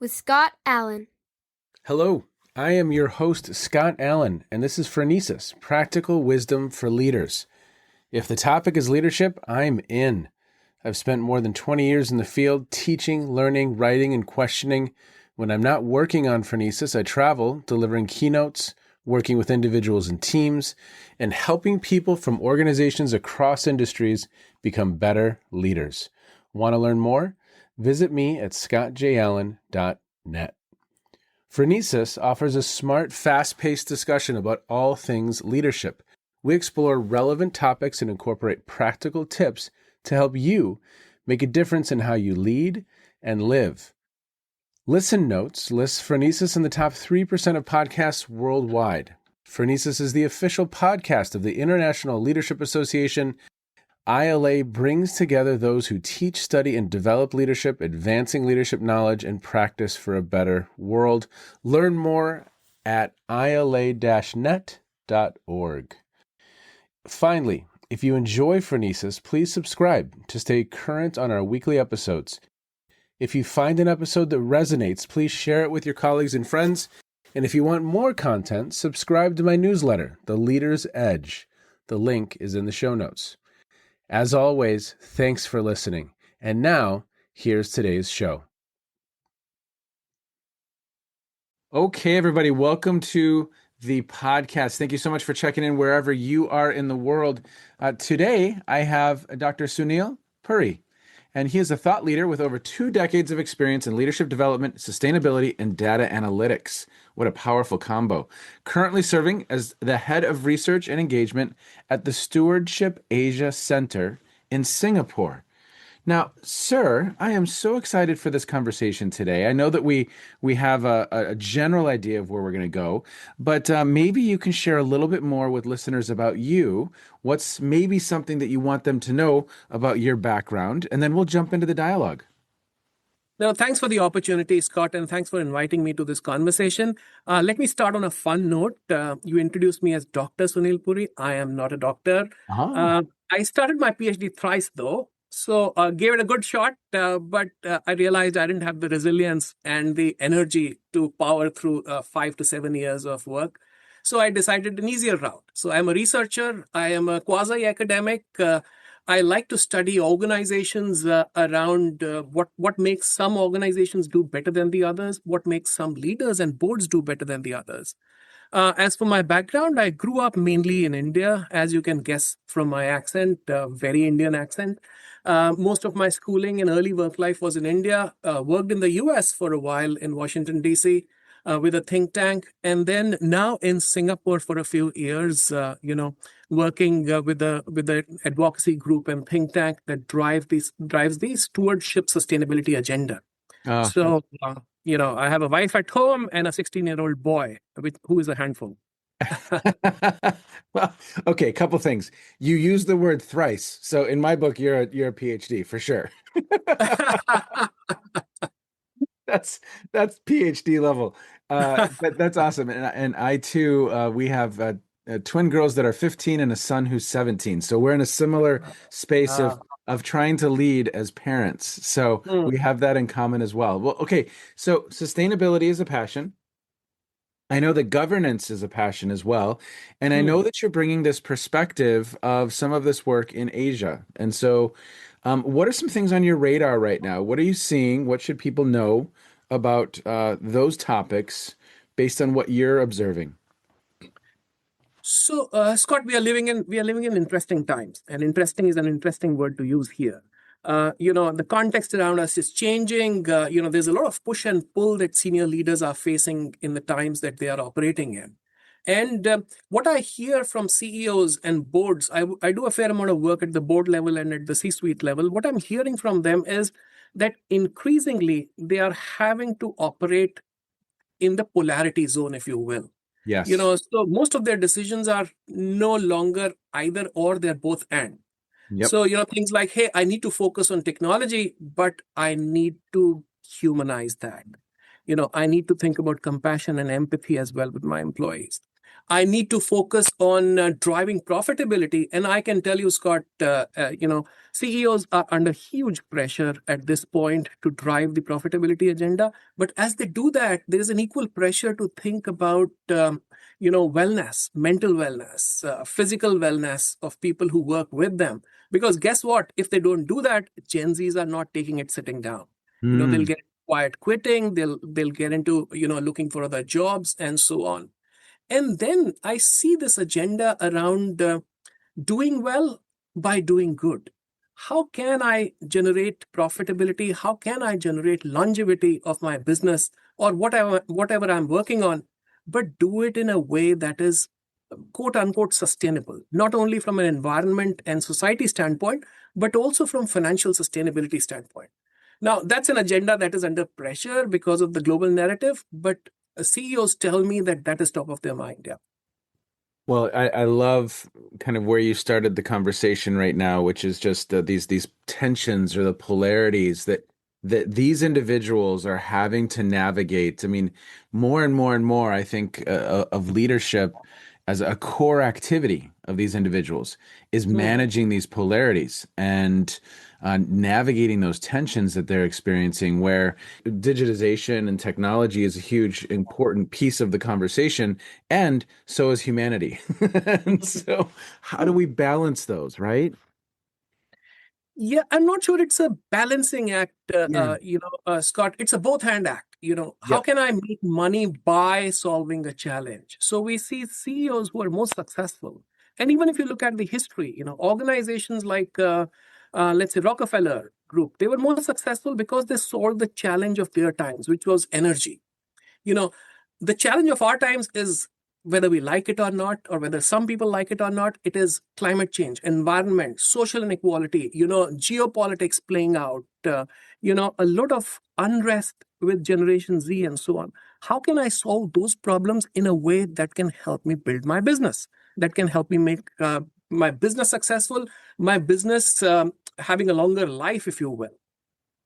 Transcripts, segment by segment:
with Scott Allen. Hello, I am your host, Scott Allen, and this is Phronesis, Practical Wisdom for Leaders. If the topic is leadership, I'm in. I've spent more than 20 years in the field teaching, learning, writing, and questioning. When I'm not working on Phronesis, I travel, delivering keynotes, working with individuals and teams, and helping people from organizations across industries become better leaders. Want to learn more? Visit me at scottjallen.net. Phronesis offers a smart, fast-paced discussion about all things leadership. We explore relevant topics and incorporate practical tips to help you make a difference in how you lead and live. Listen Notes lists Phronesis in the top 3% of podcasts worldwide. Phronesis is the official podcast of the International Leadership Association. ILA brings together those who teach, study, and develop leadership, advancing leadership knowledge and practice for a better world. Learn more at ila-net.org. Finally, if you enjoy Phronesis, please subscribe to stay current on our weekly episodes. If you find an episode that resonates, please share it with your colleagues and friends. And if you want more content, subscribe to my newsletter, The Leader's Edge. The link is in the show notes. As always, thanks for listening. And now, here's today's show. Okay, everybody, welcome to the podcast. Thank you so much for checking in wherever you are in the world. Today, I have Dr. Sunil Puri, and he is a thought leader with over 2 decades of experience in leadership development, sustainability, and data analytics. What a powerful combo. Currently serving as the head of research and engagement at the Stewardship Asia Center in Singapore. Now, sir, I am so excited for this conversation today. I know that we have a general idea of where we're going to go, but maybe you can share a little bit more with listeners about you. What's maybe something that you want them to know about your background, and then we'll jump into the dialogue. No, thanks for the opportunity, Scott, and thanks for inviting me to this conversation. Let me start on a fun note. You introduced me as Dr. Sunil Puri. I am not a doctor. I started my Ph.D. thrice, though, so gave it a good shot, but I realized I didn't have the resilience and the energy to power through 5 to 7 years of work. So I decided an easier route. So I'm a researcher. I am a quasi-academic. I like to study organizations around what makes some organizations do better than the others, what makes some leaders and boards do better than the others. As for my background, I grew up mainly in India, as you can guess from my accent, very Indian accent. Most of my schooling and early work life was in India, worked in the US for a while in Washington, D.C., with a think tank, and then now in Singapore for a few years, working with the advocacy group and think tank that drives the stewardship sustainability agenda. I have a wife at home and a 16-year-old boy who is a handful. Well, okay, a couple things. You used the word thrice, so in my book, you're a PhD for sure. That's PhD level. But that's awesome. And I too, we have twin girls that are 15 and a son who's 17. So we're in a similar space of trying to lead as parents. So we have that in common as well. Well, okay. So sustainability is a passion. I know that governance is a passion as well. And I know that you're bringing this perspective of some of this work in Asia. And so what are some things on your radar right now? What are you seeing? What should people know about those topics based on what you're observing? So, Scott, we are living in interesting times, and interesting is an interesting word to use here. The context around us is changing. There's a lot of push and pull that senior leaders are facing in the times that they are operating in. And what I hear from CEOs and boards, I do a fair amount of work at the board level and at the C-suite level. What I'm hearing from them is that increasingly they are having to operate in the polarity zone, if you will. Yes. So most of their decisions are no longer either or, they're both and. Yep. So, things like, hey, I need to focus on technology, but I need to humanize that. I need to think about compassion and empathy as well with my employees. I need to focus on driving profitability. And I can tell you, Scott, CEOs are under huge pressure at this point to drive the profitability agenda. But as they do that, there is an equal pressure to think about, wellness, mental wellness, physical wellness of people who work with them. Because guess what? If they don't do that, Gen Zs are not taking it sitting down. They'll get quiet quitting. They'll get into, looking for other jobs and so on. And then I see this agenda around doing well by doing good. How can I generate profitability? How can I generate longevity of my business or whatever I'm working on, but do it in a way that is quote unquote sustainable, not only from an environment and society standpoint, but also from financial sustainability standpoint. Now, that's an agenda that is under pressure because of the global narrative, but CEOs tell me that that is top of their mind. Yeah. Well, I love kind of where you started the conversation right now, which is just these tensions or the polarities that these individuals are having to navigate. I mean, more and more and more, I think of leadership as a core activity of these individuals is managing these polarities and navigating those tensions that they're experiencing, where digitization and technology is a huge, important piece of the conversation, and so is humanity. And so, how do we balance those, right? Yeah, I'm not sure it's a balancing act, Scott. It's a both hand act. How Yep. can I make money by solving a challenge? So we see CEOs who are most successful. And even if you look at the history, organizations like, let's say, Rockefeller Group, they were most successful because they solved the challenge of their times, which was energy. You know, the challenge of our times is whether we like it or not, or whether some people like it or not, it is climate change, environment, social inequality, geopolitics playing out, a lot of unrest with Generation Z and so on. How can I solve those problems in a way that can help me build my business, that can help me make my business successful, my business having a longer life, if you will?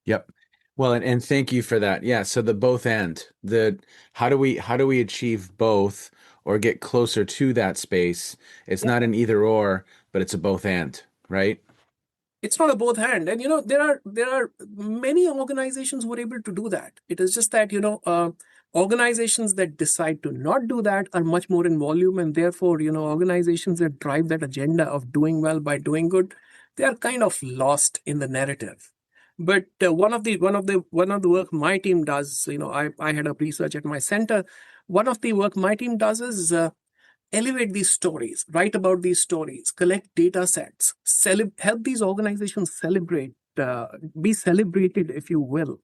Yep. Well, and thank you for that. Yeah. So the both and the how do we achieve both or get closer to that space? It's not an either or, but it's a both and, right? It's not a both hand, and there are many organizations who are able to do that. It is just that organizations that decide to not do that are much more in volume, and therefore organizations that drive that agenda of doing well by doing good, they are kind of lost in the narrative. But one of the work my team does, I had a research at my center. One of the work my team does is elevate these stories, write about these stories, collect data sets, help these organizations celebrate, be celebrated, if you will,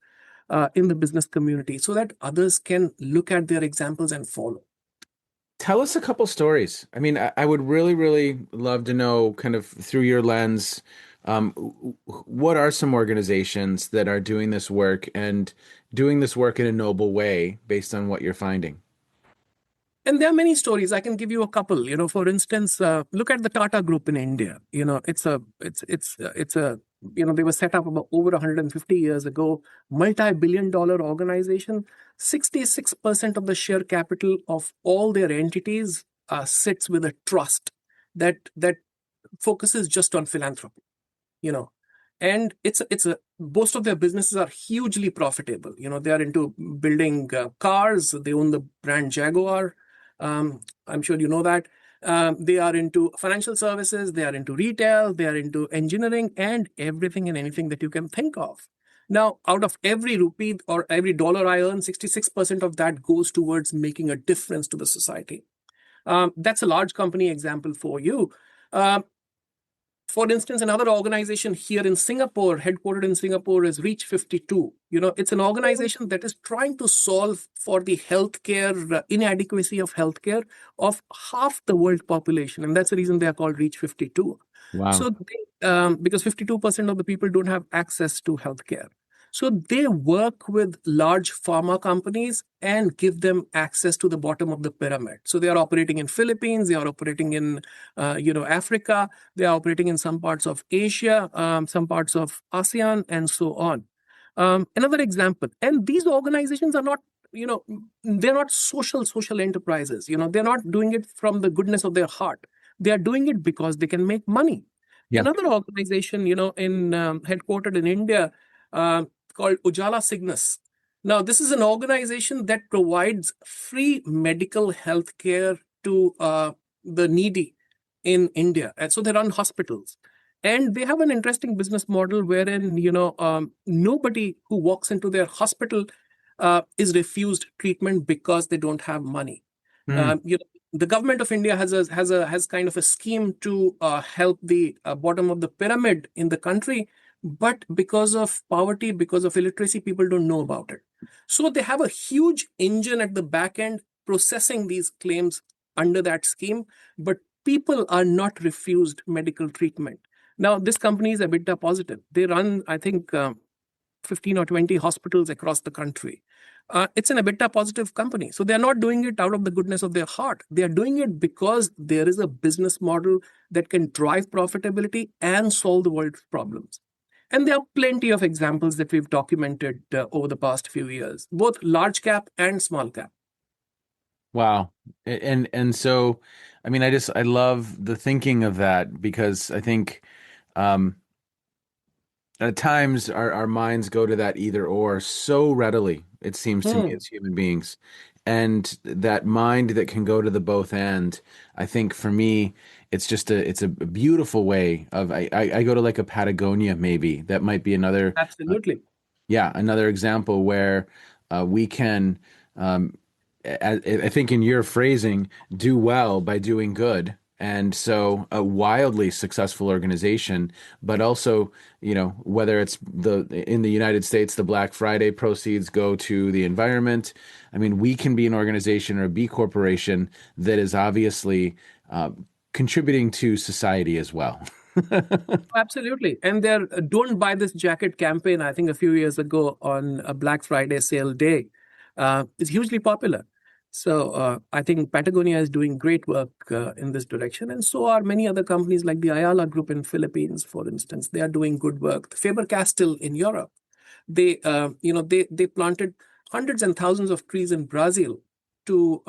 in the business community so that others can look at their examples and follow. Tell us a couple stories. I mean, I would really, really love to know, kind of through your lens, what are some organizations that are doing this work and doing this work in a noble way based on what you're finding? And there are many stories. I can give you a couple. For instance, look at the Tata Group in India. They were set up about over 150 years ago, multi-billion-dollar organization. 66% of the share capital of all their entities sits with a trust that focuses just on philanthropy. And it's a most of their businesses are hugely profitable. They are into building cars. They own the brand Jaguar. I'm sure you know that. They are into financial services, they are into retail, they are into engineering, and everything and anything that you can think of. Now, out of every rupee or every dollar I earn, 66% of that goes towards making a difference to the society. That's a large company example for you. For instance, another organization here in Singapore, headquartered in Singapore, is Reach 52. It's an organization that is trying to solve for the healthcare inadequacy of healthcare of half the world population, and that's the reason they are called Reach 52. Wow. So, because 52% of the people don't have access to healthcare. So they work with large pharma companies and give them access to the bottom of the pyramid. So they are operating in Philippines, they are operating in Africa, they are operating in some parts of Asia, some parts of ASEAN, and so on. Another example, and these organizations are not they're not social enterprises. They're not doing it from the goodness of their heart. They are doing it because they can make money. Yeah. Another organization, headquartered in India, called Ujala Cygnus. Now, this is an organization that provides free medical health care to the needy in India. And so they run hospitals. And they have an interesting business model wherein, nobody who walks into their hospital is refused treatment because they don't have money. The government of India has kind of a scheme to help the bottom of the pyramid in the country, but because of poverty, because of illiteracy, people don't know about it. So they have a huge engine at the back end processing these claims under that scheme, but people are not refused medical treatment. Now, this company is EBITDA positive. They run, I think, 15 or 20 hospitals across the country. It's an EBITDA positive company. So they're not doing it out of the goodness of their heart. They are doing it because there is a business model that can drive profitability and solve the world's problems. And there are plenty of examples that we've documented over the past few years, both large cap and small cap. Wow. And so, I mean, I love the thinking of that, because I think at times our minds go to that either or so readily, it seems to me, as human beings. And that mind that can go to the both and, I think for me, it's a beautiful way of, I go to like a Patagonia, maybe. That might be another. Absolutely. Another example where we can, I think in your phrasing, do well by doing good. And so a wildly successful organization, but also, whether it's in the United States, the Black Friday proceeds go to the environment. I mean, we can be an organization or a B corporation that is obviously contributing to society as well. Absolutely. And their Don't Buy This Jacket campaign, I think a few years ago on a Black Friday sale day, is hugely popular. So I think Patagonia is doing great work in this direction. And so are many other companies like the Ayala Group in Philippines, for instance. They are doing good work. Faber-Castell in Europe, they planted hundreds and thousands of trees in Brazil to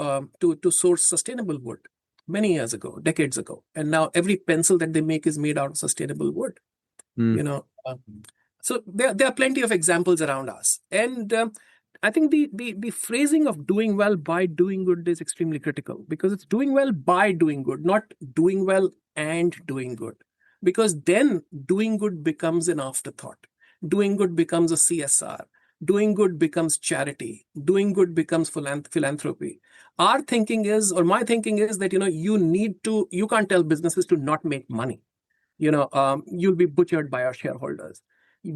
source sustainable wood many years ago, decades ago. And now every pencil that they make is made out of sustainable wood. So there are plenty of examples around us. And I think the phrasing of doing well by doing good is extremely critical, because it's doing well by doing good, not doing well and doing good. Because then doing good becomes an afterthought. Doing good becomes a CSR. Doing good becomes charity. Doing good becomes philanthropy. Our thinking is, or my thinking is that, you can't tell businesses to not make money. You'll be butchered by our shareholders.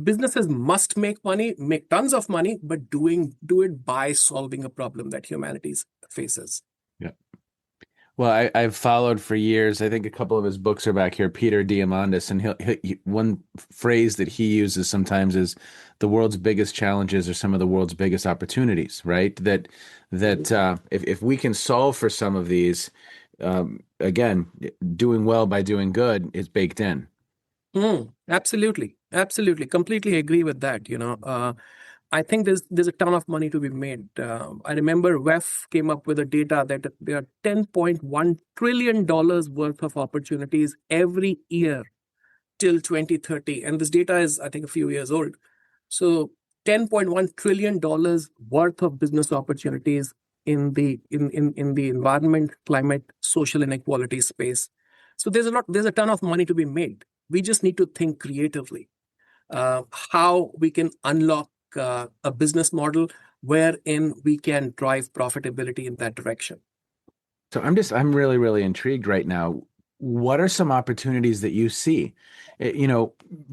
Businesses must make money, make tons of money, but do it by solving a problem that humanity faces. Yeah. Well, I've followed for years. I think a couple of his books are back here, Peter Diamandis, and one phrase that he uses sometimes is the world's biggest challenges are some of the world's biggest opportunities, right? That if we can solve for some of these, again, doing well by doing good is baked in. Absolutely. Completely agree with that. I think there's a ton of money to be made. I remember WEF came up with a data that there are $10.1 trillion worth of opportunities every year till 2030. And this data is, I think, a few years old. So $10.1 trillion worth of business opportunities in the environment, climate, social inequality space. So there's a ton of money to be made. We just need to think creatively how we can unlock a business model wherein we can drive profitability in that direction. So I'm really, really intrigued right now. What are some opportunities that you see,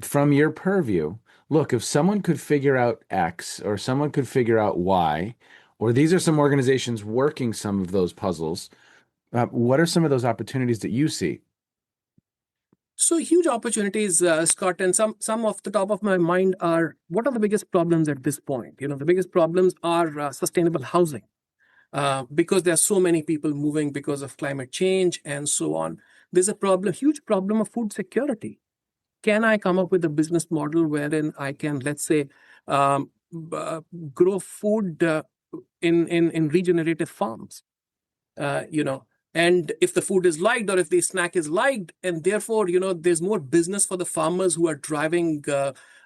from your purview? Look, if someone could figure out X or someone could figure out Y, or these are some organizations working some of those puzzles, what are some of those opportunities that you see? So huge opportunities, Scott, and some off the top of my mind are, what are the biggest problems at this point? The biggest problems are sustainable housing, because there are so many people moving because of climate change and so on. There's a huge problem of food security. Can I come up with a business model wherein I can, let's say, grow food in regenerative farms. And if the food is liked or if the snack is liked, and therefore, there's more business for the farmers who are driving,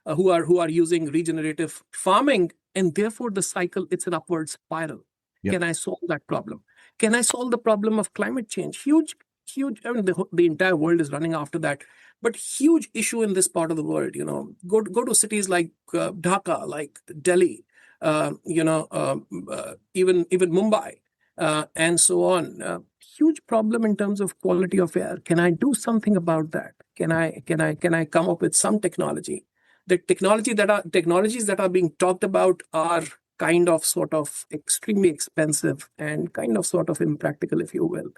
who are using regenerative farming, and therefore the cycle, it's an upward spiral. Yep. Can I solve that problem? Can I solve the problem of climate change? Huge. I mean, the entire world is running after that, but huge issue in this part of the world. Go to cities like Dhaka, like Delhi, even Mumbai. And so on. Huge problem in terms of quality of air. Can I do something about that? Can I come up with some technology? The technologies that are being talked about are kind of sort of extremely expensive and kind of sort of impractical, if you will.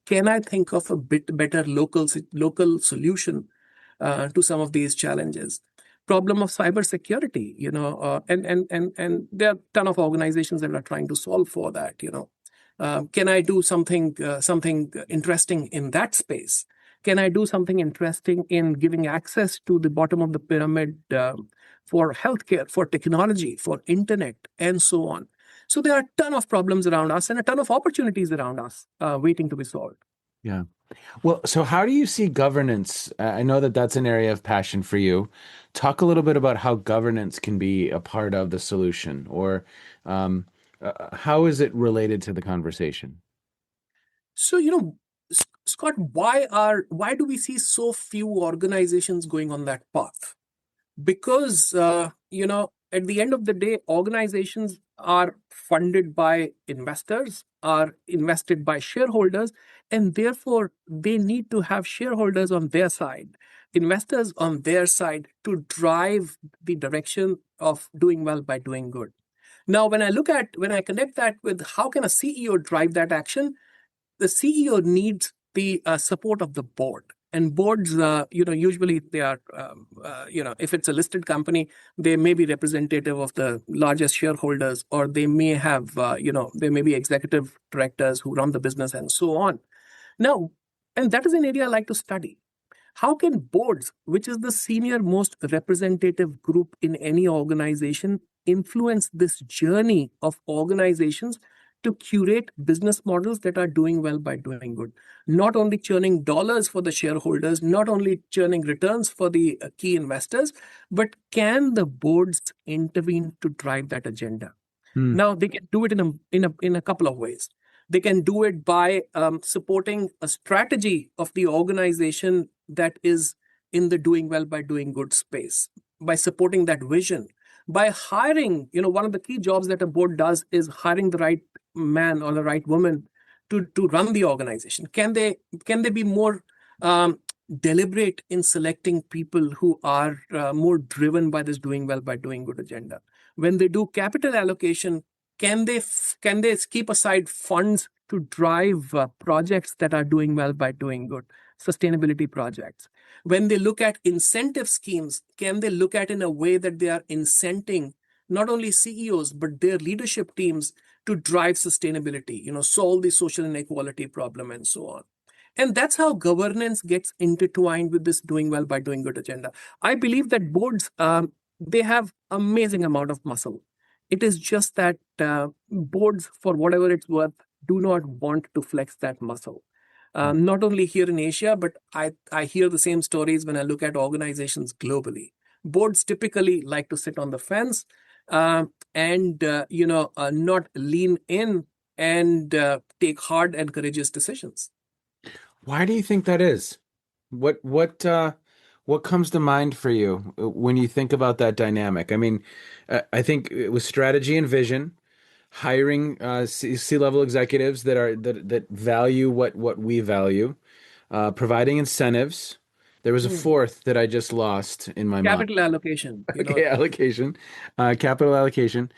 Can I think of a bit better local solution to some of these challenges? Problem of cybersecurity, and there are a ton of organizations that are trying to solve for that. Can I do something interesting in that space? Can I do something interesting in giving access to the bottom of the pyramid for healthcare, for technology, for internet, and so on? So there are a ton of problems around us and a ton of opportunities around us waiting to be solved. Yeah. Well, so how do you see governance? I know that that's an area of passion for you. Talk a little bit about how governance can be a part of the solution, or how is it related to the conversation? So, Scott, why do we see so few organizations going on that path? Because, at the end of the day, organizations are funded by investors, are invested by shareholders, and therefore they need to have shareholders on their side, investors on their side to drive the direction of doing well by doing good. Now, when I connect that with how can a CEO drive that action, the CEO needs the support of the board. And boards, usually they are, if it's a listed company, they may be representative of the largest shareholders, or they may have, there may be executive directors who run the business and so on. Now, and that is an area I like to study. How can boards, which is the senior most representative group in any organization, influence this journey of organizations to curate business models that are doing well by doing good? Not only churning dollars for the shareholders, not only churning returns for the key investors, but can the boards intervene to drive that agenda? Now, they can do it in a couple of ways. They can do it by supporting a strategy of the organization that is in the doing well by doing good space, by supporting that vision, by hiring. One of the key jobs that a board does is hiring the right man or the right woman to run the organization. Can they be more deliberate in selecting people who are more driven by this doing well by doing good agenda? When they do capital allocation, can they keep aside funds to drive projects that are doing well by doing good, sustainability projects? When they look at incentive schemes, can they look at in a way that they are incenting not only CEOs, but their leadership teams to drive sustainability, solve the social inequality problem and so on? And that's how governance gets intertwined with this doing well by doing good agenda. I believe that boards, they have amazing amount of muscle. It is just that boards, for whatever it's worth, do not want to flex that muscle. Not only here in Asia, but I hear the same stories when I look at organizations globally. Boards typically like to sit on the fence and not lean in and take hard and courageous decisions. Why do you think that is? What comes to mind for you when you think about that dynamic? I mean, I think it was strategy and vision, hiring C-level executives that value what we value, providing incentives. There was a fourth that I just lost in my mind. Capital allocation. Okay, capital allocation.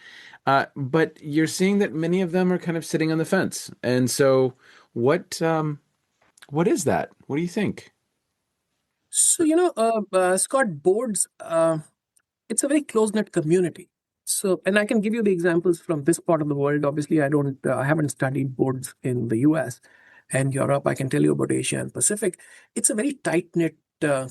But you're seeing that many of them are kind of sitting on the fence. And so what is that? What do you think? So, Scott, boards, it's a very close-knit community. So, and I can give you the examples from this part of the world. Obviously, I haven't studied boards in the US and Europe. I can tell you about Asia and Pacific. It's a very tight-knit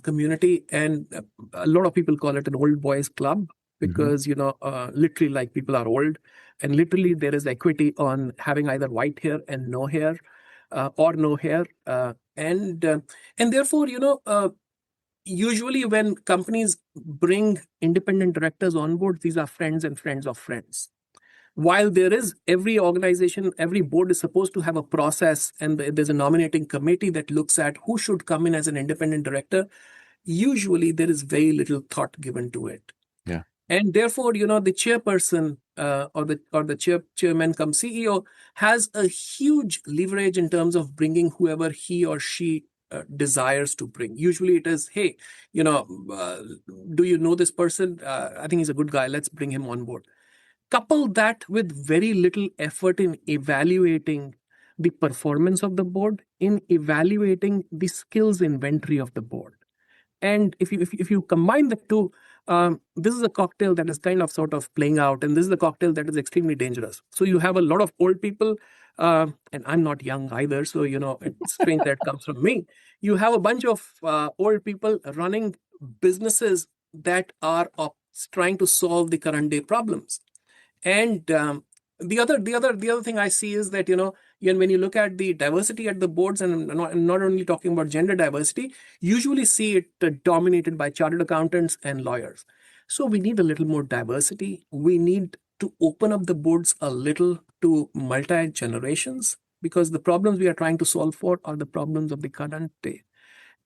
community, and a lot of people call it an old boys club. because, literally like people are old, and literally there is equity on having either white hair and no hair, or no hair. And therefore, usually when companies bring independent directors on board, these are friends and friends of friends. While there is every organization, every board is supposed to have a process, and there's a nominating committee that looks at who should come in as an independent director, usually there is very little thought given to it. Yeah. And therefore, the chairperson or the chairman come CEO has a huge leverage in terms of bringing whoever he or she desires to bring. Usually it is, hey, do you know this person? I think he's a good guy. Let's bring him on board. Couple that with very little effort in evaluating the performance of the board, in evaluating the skills inventory of the board. And if you combine the two, this is a cocktail that is kind of sort of playing out, and this is a cocktail that is extremely dangerous. So you have a lot of old people, and I'm not young either, so it's strange that comes from me. You have a bunch of old people running businesses that are trying to solve the current day problems. And the other thing I see is that when you look at the diversity at the boards, and I'm not only talking about gender diversity, usually see it dominated by chartered accountants and lawyers. So we need a little more diversity. We need to open up the boards a little to multi-generations, because the problems we are trying to solve for are the problems of the current day.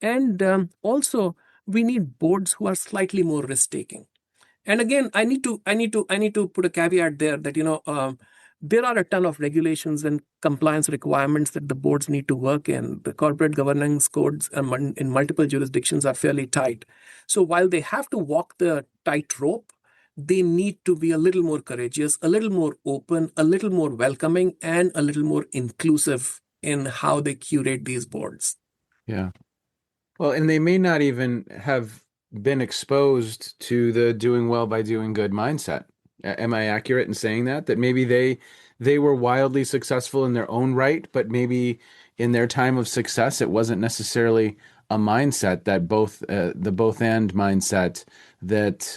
And also, we need boards who are slightly more risk-taking. And again, I need to put a caveat there that there are a ton of regulations and compliance requirements that the boards need to work in. The corporate governance codes in multiple jurisdictions are fairly tight. So while they have to walk the tightrope, they need to be a little more courageous, a little more open, a little more welcoming, and a little more inclusive in how they curate these boards. Yeah. Well, and they may not even have been exposed to the doing well by doing good mindset. Am I accurate in saying that? That maybe they were wildly successful in their own right, but maybe in their time of success, it wasn't necessarily a mindset that the both and mindset that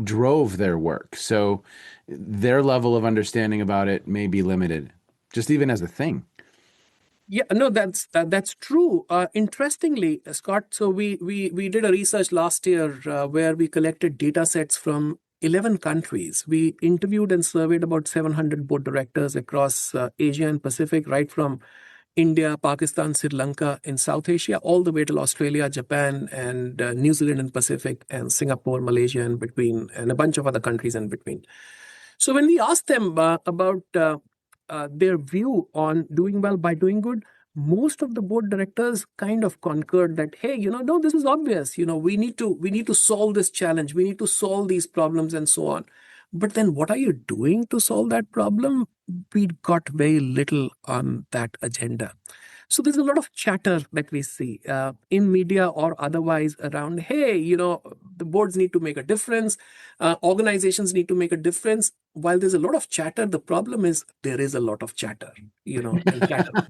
drove their work. So their level of understanding about it may be limited, just even as a thing. Yeah, no, that's true. Interestingly, Scott, so we did a research last year where we collected data sets from 11 countries. We interviewed and surveyed about 700 board directors across Asia and Pacific, right from India, Pakistan, Sri Lanka, in South Asia, all the way to Australia, Japan, and New Zealand and Pacific, and Singapore, Malaysia in between, and a bunch of other countries in between. So when we asked them about their view on doing well by doing good, most of the board directors kind of concurred that, hey, no, this is obvious. We need to solve this challenge. We need to solve these problems and so on. But then what are you doing to solve that problem? We got very little on that agenda. So there's a lot of chatter that we see in media or otherwise around, hey, the boards need to make a difference. Organizations need to make a difference. While there's a lot of chatter, the problem is there is a lot of chatter, and chatter.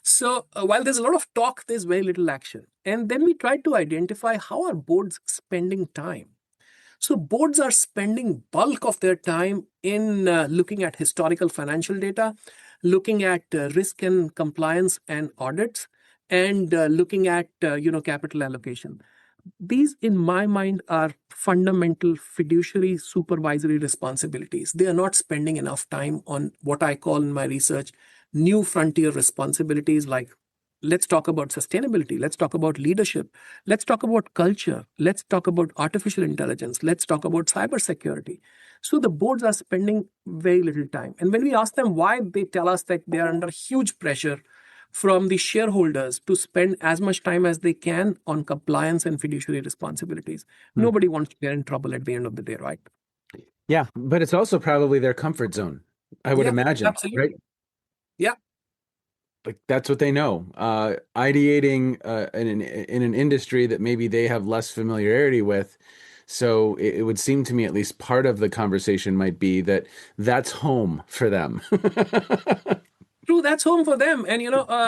So while there's a lot of talk, there's very little action. And then we try to identify how are boards spending time. So boards are spending bulk of their time in looking at historical financial data, looking at risk and compliance and audits, and looking at capital allocation. These, in my mind, are fundamental fiduciary supervisory responsibilities. They are not spending enough time on what I call in my research new frontier responsibilities, like let's talk about sustainability. Let's talk about leadership. Let's talk about culture. Let's talk about artificial intelligence. Let's talk about cybersecurity. So the boards are spending very little time. And when we ask them why, they tell us that they are under huge pressure from the shareholders to spend as much time as they can on compliance and fiduciary responsibilities. Nobody wants to get in trouble at the end of the day, right? Yeah, but it's also probably their comfort zone, I would imagine. Absolutely. Right? Yeah. Like that's what they know. Ideating in an industry that maybe they have less familiarity with. So it would seem to me, at least part of the conversation might be that that's home for them. True, that's home for them, and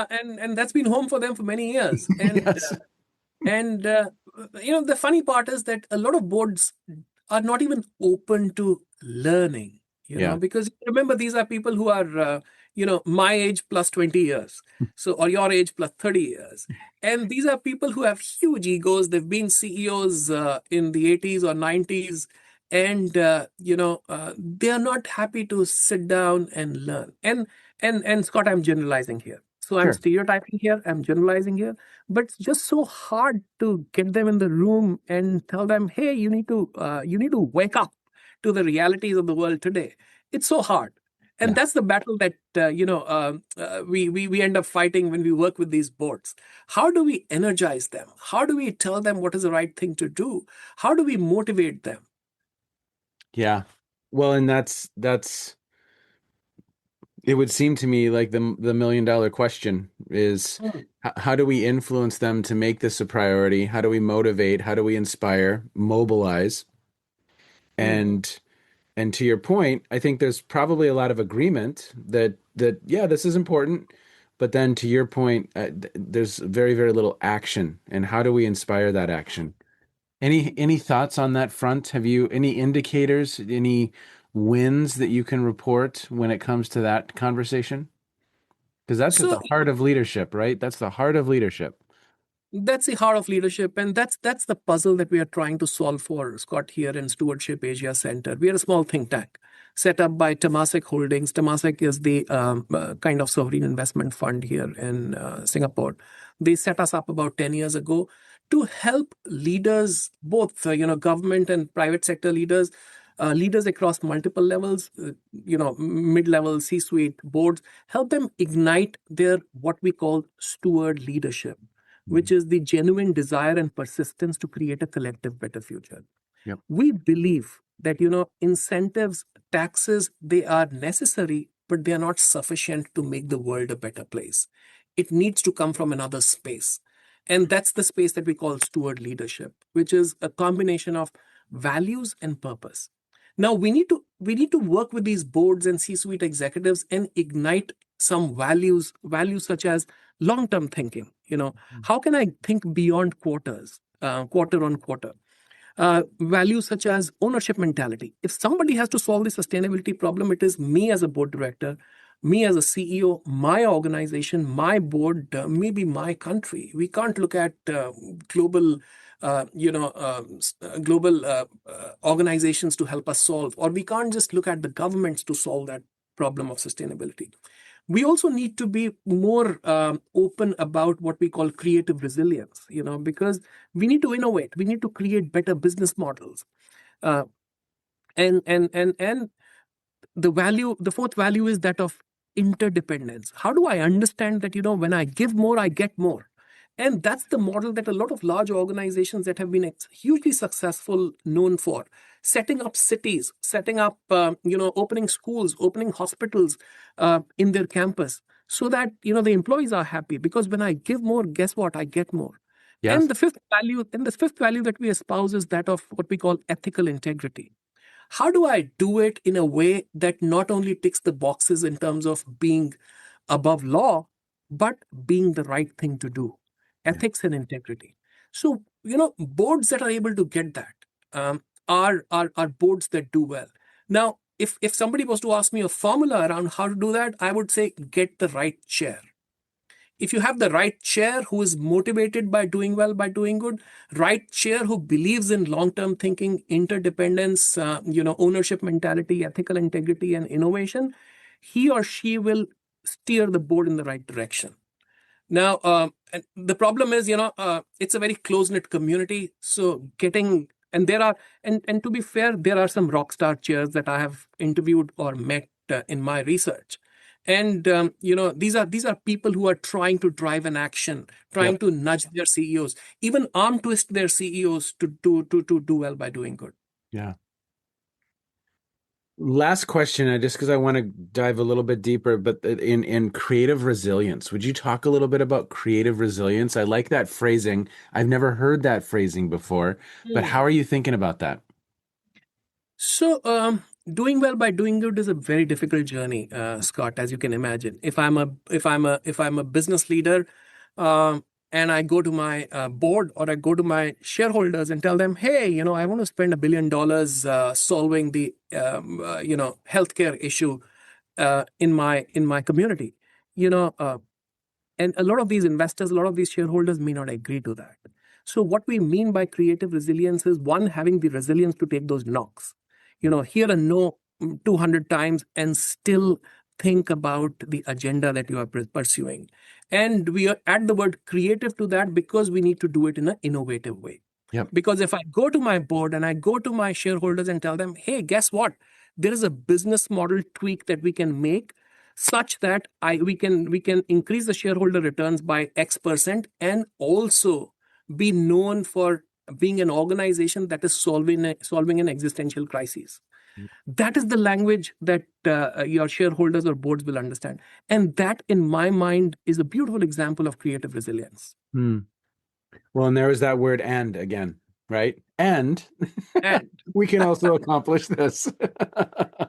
and that's been home for them for many years. And Yes. the funny part is that a lot of boards are not even open to learning, Yeah. because remember, these are people who are, my age plus 20 years. So, or your age plus 30 years. And these are people who have huge egos. They've been CEOs in the 80s or 90s. And, they are not happy to sit down and learn. And Scott, I'm generalizing here. So I'm Sure. stereotyping here. I'm generalizing here, but it's just so hard to get them in the room and tell them, hey, you need to wake up to the realities of the world today. It's so hard. And Yeah. that's the battle that we end up fighting when we work with these boards. How do we energize them? How do we tell them what is the right thing to do? How do we motivate them? Yeah. Well, and that's it would seem to me like the $1 million question is how do we influence them to make this a priority? How do we motivate? How do we inspire, mobilize? Mm. And and to your point, I think there's probably a lot of agreement that yeah, this is important. But then to your point, there's very, very little action. And how do we inspire that action? Any thoughts on that front? Have you any indicators, any wins that you can report when it comes to that conversation? Because that's at So the heart of leadership, right? That's the heart of leadership. that's the heart of leadership, and that's the puzzle that we are trying to solve for, Scott, here in Stewardship Asia Center. We are a small think tank set up by Temasek Holdings. Temasek is the kind of sovereign investment fund here in Singapore. They set us up about 10 years ago to help leaders, both government and private sector leaders, leaders across multiple levels, mid-level, C-suite boards, help them ignite their what we call steward leadership, which is the genuine desire and persistence to create a collective better future. Yep. We believe that, incentives, taxes, they are necessary, but they are not sufficient to make the world a better place. It needs to come from another space. And that's the space that we call steward leadership, which is a combination of values and purpose. Now we need to work with these boards and C-suite executives and ignite some values such as long-term thinking. How can I think beyond quarters, quarter on quarter? Values such as ownership mentality. If somebody has to solve the sustainability problem, it is me as a board director, me as a CEO, my organization, my board, maybe my country. We can't look at global, global organizations to help us solve, or we can't just look at the governments to solve that problem of sustainability. We also need to be more open about what we call creative resilience, because we need to innovate, we need to create better business models, uh, and the fourth value is that of interdependence. How do I understand that, when I give more, I get more? And that's the model that a lot of large organizations that have been hugely successful known for. Setting up cities, setting up, opening schools, opening hospitals in their campus, so that, the employees are happy. Because when I give more, guess what? I get more. Yes. And the fifth value that we espouse is that of what we call ethical integrity. How do I do it in a way that not only ticks the boxes in terms of being above law, but being the right thing to do? Yeah. Ethics and integrity. So, boards that are able to get that are boards that do well. Now, if somebody was to ask me a formula around how to do that, I would say get the right chair. If you have the right chair who is motivated by doing well, by doing good, right chair who believes in long-term thinking, interdependence, ownership mentality, ethical integrity, and innovation, he or she will steer the board in the right direction. Now, and the problem is, it's a very close-knit community. So getting, and there are, and to be fair, there are some rock star chairs that I have interviewed or met in my research. And these are people who are trying to drive an action, trying Yep. to nudge their CEOs, even arm twist their CEOs to do well by doing good. Yeah. Last question, just because I want to dive a little bit deeper, but in creative resilience, would you talk a little bit about creative resilience? I like that phrasing. I've never heard that phrasing before, but how are you thinking about that? So, doing well by doing good is a very difficult journey, Scott, as you can imagine. If I'm a business leader, and I go to my board or I go to my shareholders and tell them, hey, I want to spend $1 billion solving the healthcare issue in my community, and a lot of these investors, a lot of these shareholders may not agree to that. So what we mean by creative resilience is, one, having the resilience to take those knocks, hear a no 200 times and still think about the agenda that you are pursuing. And we are add the word creative to that because we need to do it in an innovative way. Yep. Because if I go to my board and I go to my shareholders and tell them, hey, guess what? There is a business model tweak that we can make such that we can increase the shareholder returns by X% and also be known for being an organization that is solving an existential crisis. That is the language that your shareholders or boards will understand. And that, in my mind, is a beautiful example of creative resilience. Well, and there is that word "and" again, right? And we can also accomplish this.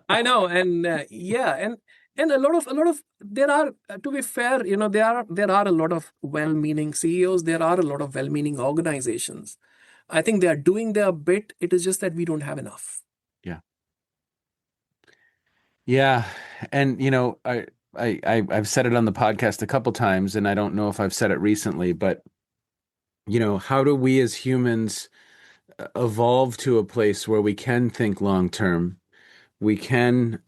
I know, and and a lot of there are, to be fair, there are a lot of well-meaning CEOs. There are a lot of well-meaning organizations. I think they are doing their bit. It is just that we don't have enough. Yeah, and I've said it on the podcast a couple times, and I don't know if I've said it recently, but how do we as humans evolve to a place where we can think long term? We can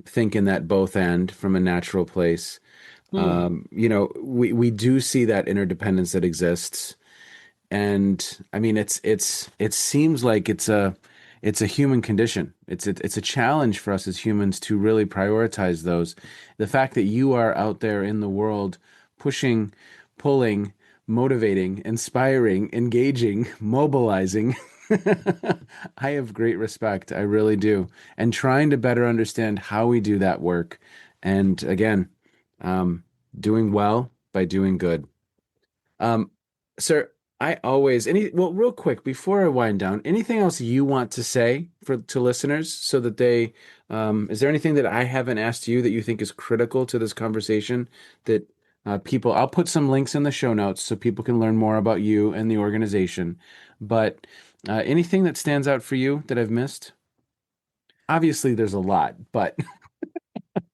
think in that both and from a natural place. We do see that interdependence that exists, and I mean it seems like it's a human condition. It's a challenge for us as humans to really prioritize those. The fact that you are out there in the world pushing, pulling, motivating, inspiring, engaging, mobilizing. I have great respect. I really do. And trying to better understand how we do that work. And again, doing well by doing good. Sir, real quick, before I wind down, anything else you want to say to listeners so that is there anything that I haven't asked you that you think is critical to this conversation that I'll put some links in the show notes so people can learn more about you and the organization, but anything that stands out for you that I've missed? Obviously there's a lot, but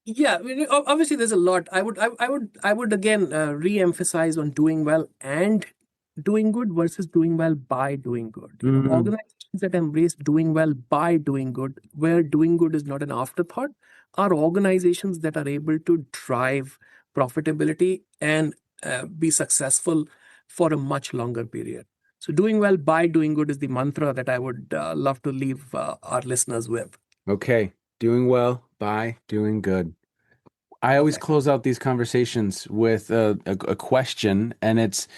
yeah, I mean, obviously there's a lot. I would again re-emphasize on doing well and doing good versus doing well by doing good. Organizations that embrace doing well by doing good, where doing good is not an afterthought, are organizations that are able to drive profitability and be successful for a much longer period. So doing well by doing good is the mantra that I would love to leave our listeners with. Okay. Doing well by doing good. I always close out these conversations with a question, and it's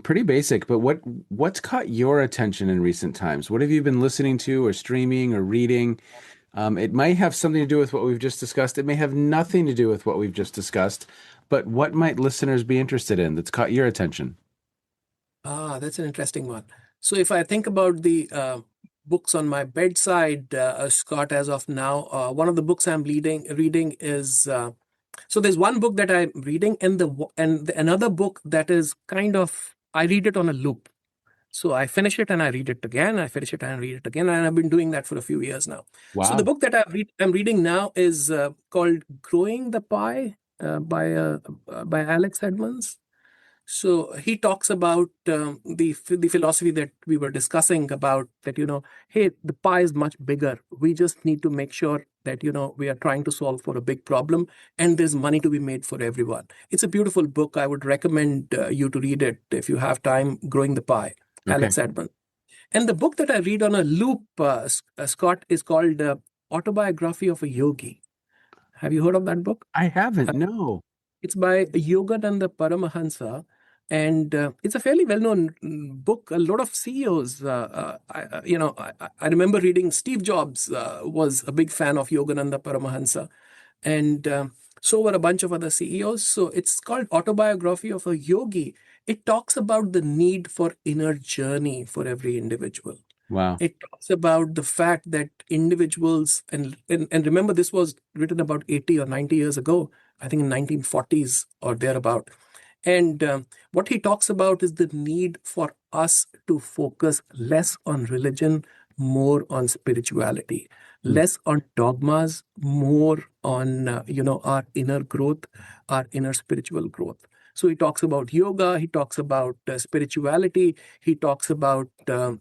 pretty basic, but what's caught your attention in recent times? What have you been listening to or streaming or reading? It might have something to do with what we've just discussed. It may have nothing to do with what we've just discussed, but what might listeners be interested in that's caught your attention? That's an interesting one. So if I think about the books on my bedside, Scott, as of now, one of the books I'm reading is so there's one book that I'm reading, and another book that is kind of, I read it on a loop. So I finish it and I read it again. I finish it and I read it again, and I've been doing that for a few years now. Wow. So the book that I'm reading now is called "Growing the Pie" by Alex Edmonds. So he talks about the philosophy that we were discussing about that, hey, the pie is much bigger. We just need to make sure that, we are trying to solve for a big problem and there's money to be made for everyone. It's a beautiful book. I would recommend you to read it if you have time. Growing the Pie, Alex Edmonds. And the book that I read on a loop, Scott, is called Autobiography of a Yogi. Have you heard of that book? I haven't, no. It's by Yogananda Paramahansa, and it's a fairly well-known book. A lot of CEOs, I remember reading Steve Jobs was a big fan of Yogananda Paramahansa, and so were a bunch of other CEOs. So it's called Autobiography of a Yogi. It talks about the need for inner journey for every individual. Wow. It talks about the fact that individuals, and remember, this was written about 80 or 90 years ago, I think in 1940s or thereabout. And what he talks about is the need for us to focus less on religion, more on spirituality, less on dogmas, more on our inner growth, our inner spiritual growth. So he talks about yoga, he talks about spirituality, he talks about the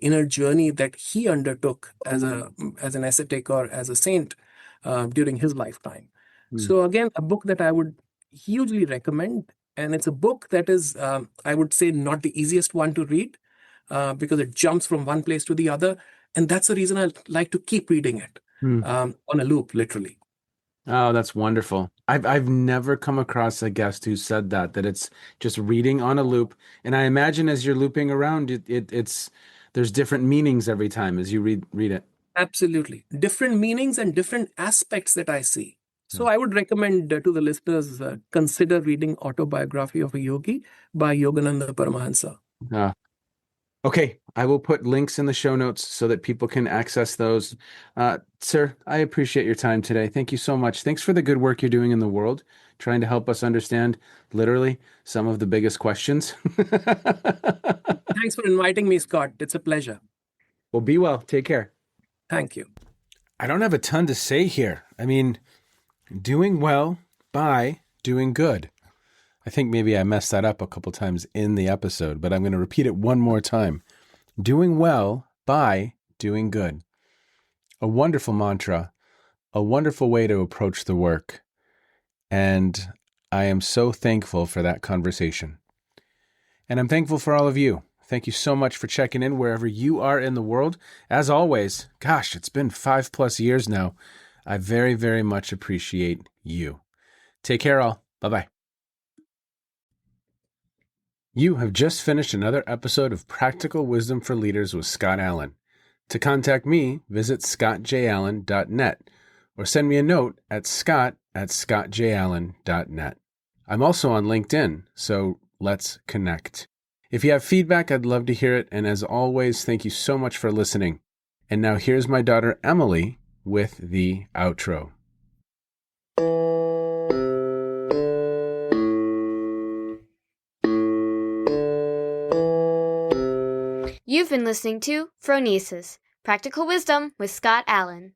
inner journey that he undertook as an ascetic or as a saint during his lifetime. So again, a book that I would hugely recommend, and it's a book that is, I would say, not the easiest one to read because it jumps from one place to the other, and that's the reason I like to keep reading it on a loop, literally. Oh, that's wonderful. I've never come across a guest who said that it's just reading on a loop. And I imagine as you're looping around, it's there's different meanings every time as you read it. Absolutely. Different meanings and different aspects that I see. So I would recommend to the listeners, consider reading Autobiography of a Yogi by Yogananda Paramahansa. Uh, okay, I will put links in the show notes so that people can access those. Sir, I appreciate your time today. Thank you so much. Thanks for the good work you're doing in the world, trying to help us understand literally some of the biggest questions. Thanks for inviting me, Scott. It's a pleasure. Well, be well. Take care. Thank you. I don't have a ton to say here. I mean, doing well by doing good. I think maybe I messed that up a couple times in the episode, but I'm going to repeat it one more time. Doing well by doing good. A wonderful mantra, a wonderful way to approach the work. And I am so thankful for that conversation. And I'm thankful for all of you. Thank you so much for checking in wherever you are in the world. As always, gosh, it's been 5+ years now. I very, very much appreciate you. Take care, all. Bye-bye. You have just finished another episode of Practical Wisdom for Leaders with Scott Allen. To contact me, visit scottjallen.net or send me a note at scott@scottjallen.net. I'm also on LinkedIn, so let's connect. If you have feedback, I'd love to hear it. And as always, thank you so much for listening. And now here's my daughter, Emily, with the outro. You've been listening to Phronesis, Practical Wisdom with Scott Allen.